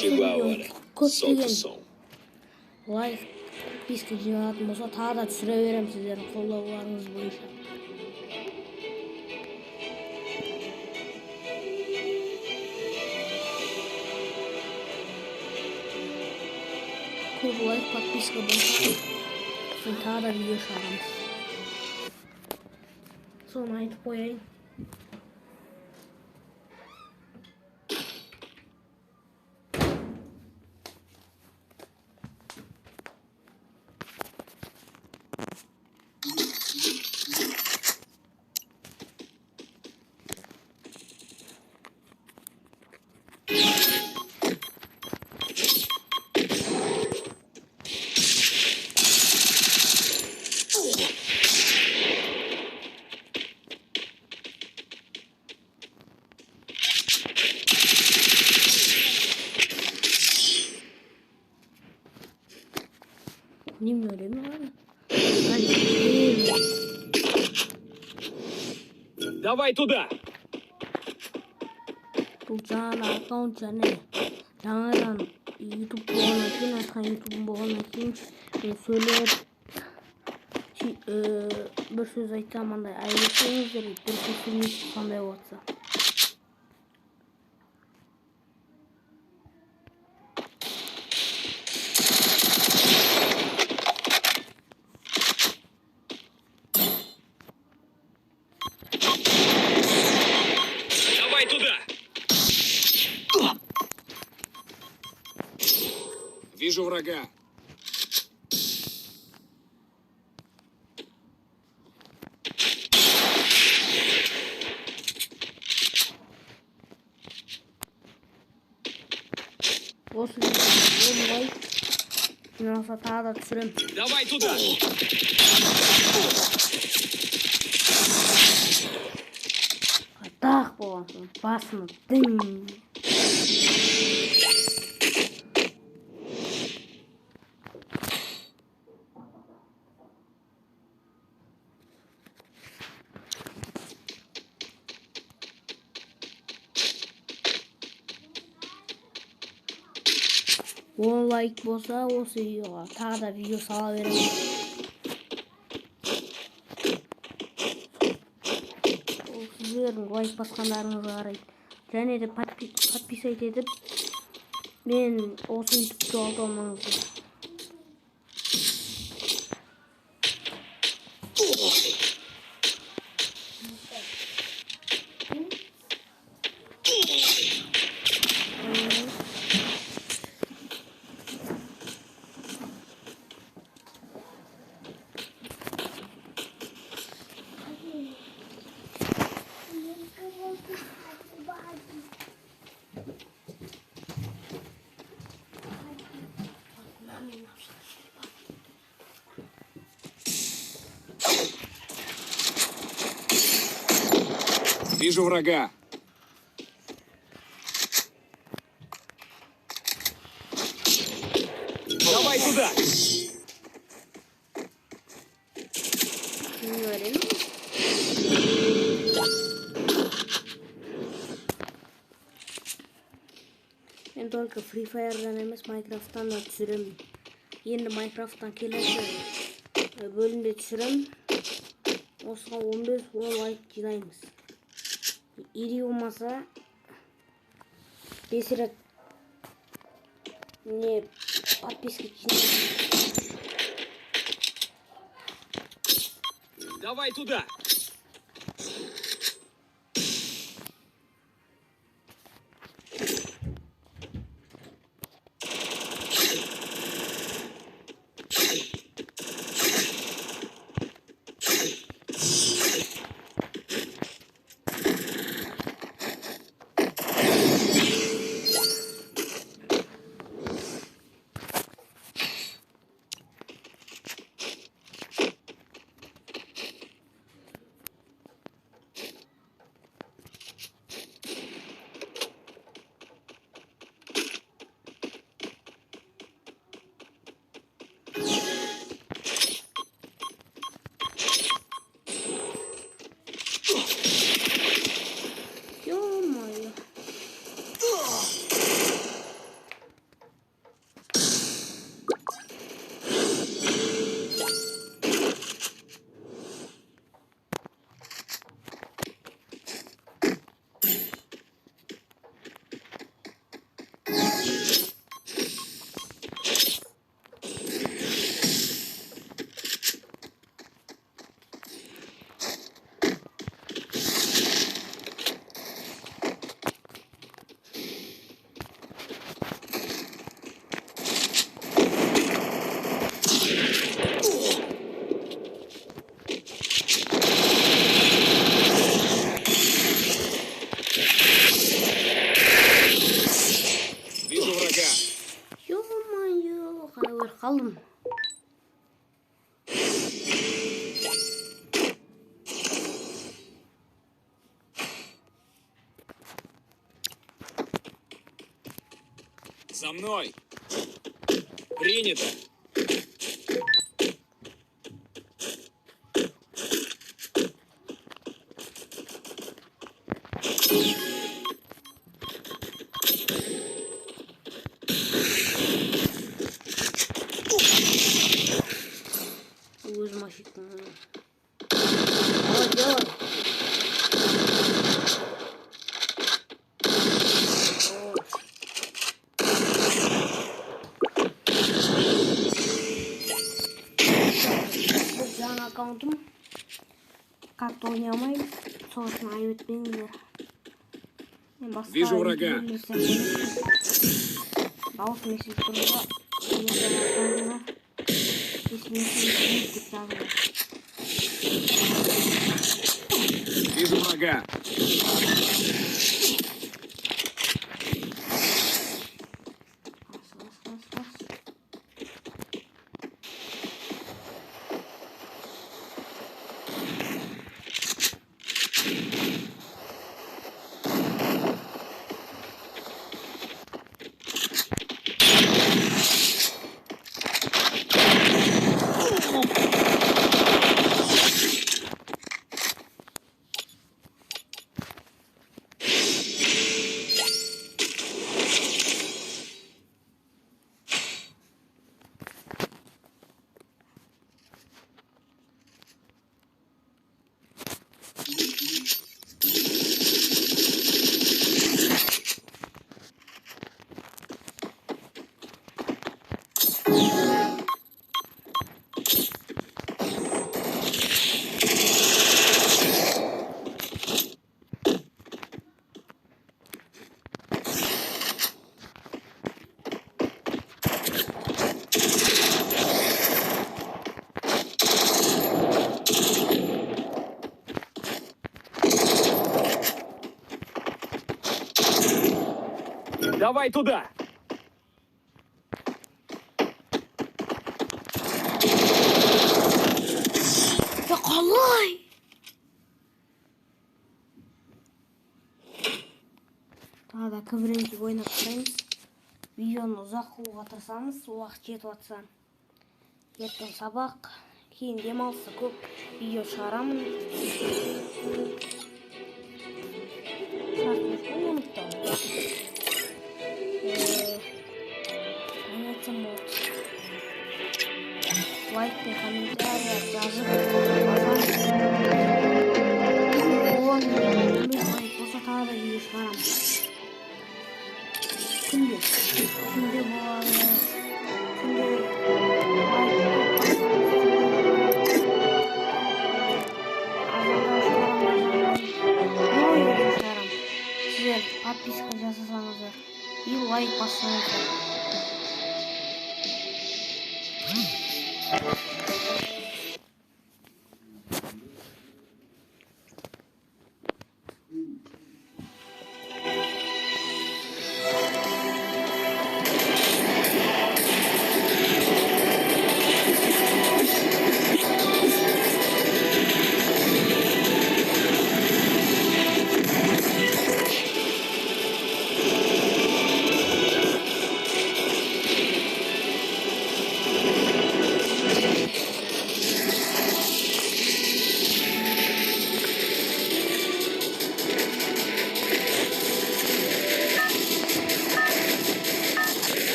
Chegou a hora. Solta o som. Like, писка жинатын болса, тағы да түсіре беремін сіздердің қолдауларыңыз бойынша. Көп лайк, подписка болса, сосын тағы да видео шығарамыз. Соны айтып қояйын. Не время, ладно? Давай туда! Бұл жаңа аккаунт және жаңадан YouTube болғаннан кейін, айтқан YouTube болғаннан кейін мен сөйлеп бір сөз айтсам андай айтсаңыздар, бір сөз сөйлесем қандай болса. Давай туда! Вижу врага. Осы видео жиналса тағы да түсірем. Давай туда! Атақ болған, басыны дың. Он лайк болса, осы видеоға тағы да видео сала беремін. Сіздердің лайк басқандарыңызға қарайды. Және де подписать етіп, мен осы YouTube жоғалтамаңыздар. Вижу врага. Давай туда! Мен только Free Fire'дан емес, Minecraft'tan да түсіремін. Енді Minecraft'tan келесі бөлімде түсірем. Осыға 15-10 лайк жинаймыз. Ири болмаса 5 рет не подписка жинаймыз. Давай туда! Aldım. За мной. Принято. Өзім ашитын. Давай, делай. Бұл жаңа аккаунтым. Қатты ойнай алмаймын. Сол үшін айып өтпеңіздер. Вижу врага. Дауыс месел тұруға. Вижу врага. Давай туда. Ya qalay? Tағы да көбірек ойнап қараймыз. Видеоны ұзақ қылуға тырысамыз, уақыт жетіп жатса. Ертең сабақ, кейін демалысы көп видео шығарамын. Лайк пен комментария жазып болса тағы да видео шығарамын. Күнде болады. Күнде сіздер подписка жасасаңыздар и лайк бассаңыздар.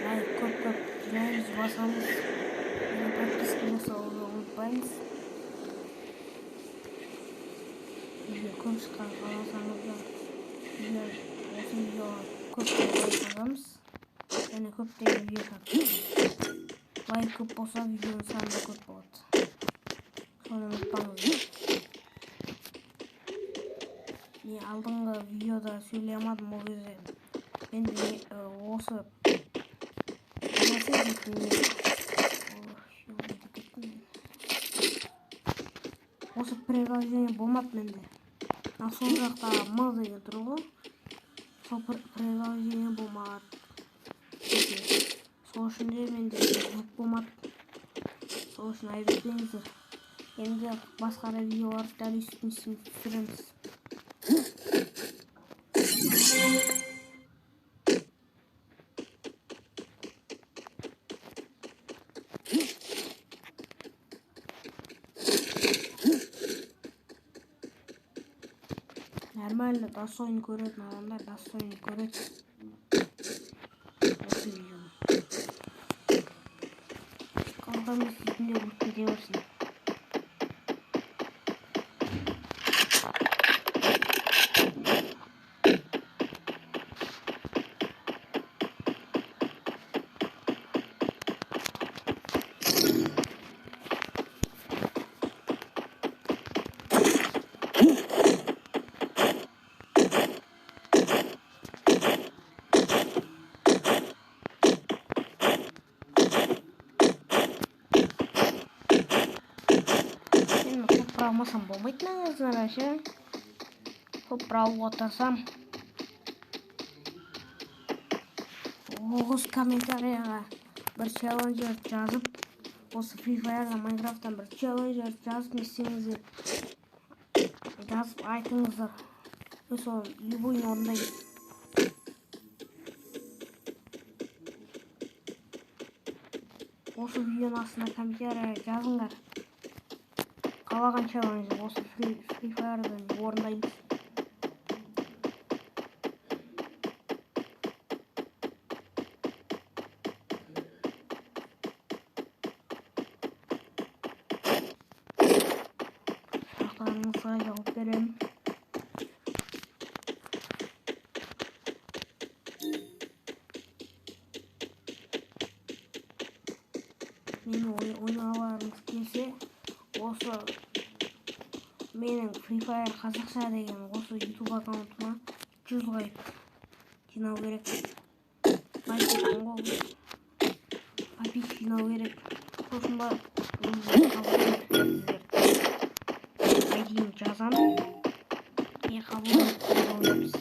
лайк көп тілейміз, басамыз. Және подписка жасауды ұмытпаймыз. Видео көп шыққан қаласаңыздар, осы видеоға көптеген лайк жазамыз. Және көптеген видео тартамыз. Лайк көп болса, видеоның саны да көп болады. Соны ұмытпаңыздар. Мен алдыңғы видеода сөйлей алмадым, ол кезде мен осы осы приложение болмады менде. Сол жақта м деген тұр ғой. Сол приложение болмады. Сол үшін де менде звук болмады. Сол үшін айып етпеңіздер. Енді басқа да видеоларды дәл үстіне түсіреміз. Нормально достойный көретін адамдар достойный көреді. Осы видеоны. Қалған үстінде өтіп кете берсін. Алмасам болмайды назар ше. Көп алуға тырысам. Осы комментарияға бір челленджер жазып, осы Free Fire'дан Minecraft'tan бір челленджер жазып, не істеңіздер, жазып айтыңыздар. Сол любойын орындаймын. Осы видеоның астына комментария жазыңдар. Қалаған челленджер осы Free Fire'дан орындаймыз. Сұрақтарыңызға жауап беремін. Мені ойналарыңыз келсе, осы менің Free Fire қазақша деген осы YouTube аккаунтыма 100 лайк жинау керек. Подписчик жинау керек. Сосын барып айдиін жазам. Қабылдаймыз.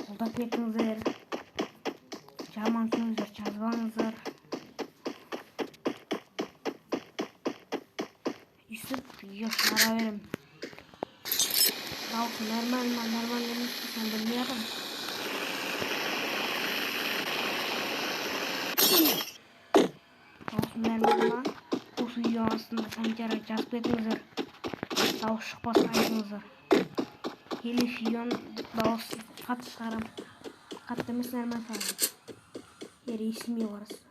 қолдап кетіңіздер. Жаман сөздер жазбаңыздар. Үйтіп видео шығара берем. Дауысы нормально емес десем білмеймін. Дауысы нормально. Осы видео астында комментарий жазып кетіңіздер. Дауыс шықпаса айтыңыздар. Или видеоның дауысын қатты шығарам. Қатты емес нормально шығарам. Есіме барасыз.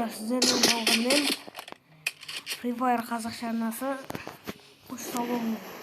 Сіздермен болғанмен файр қазақша арнасы. Қош сау болыңыздар.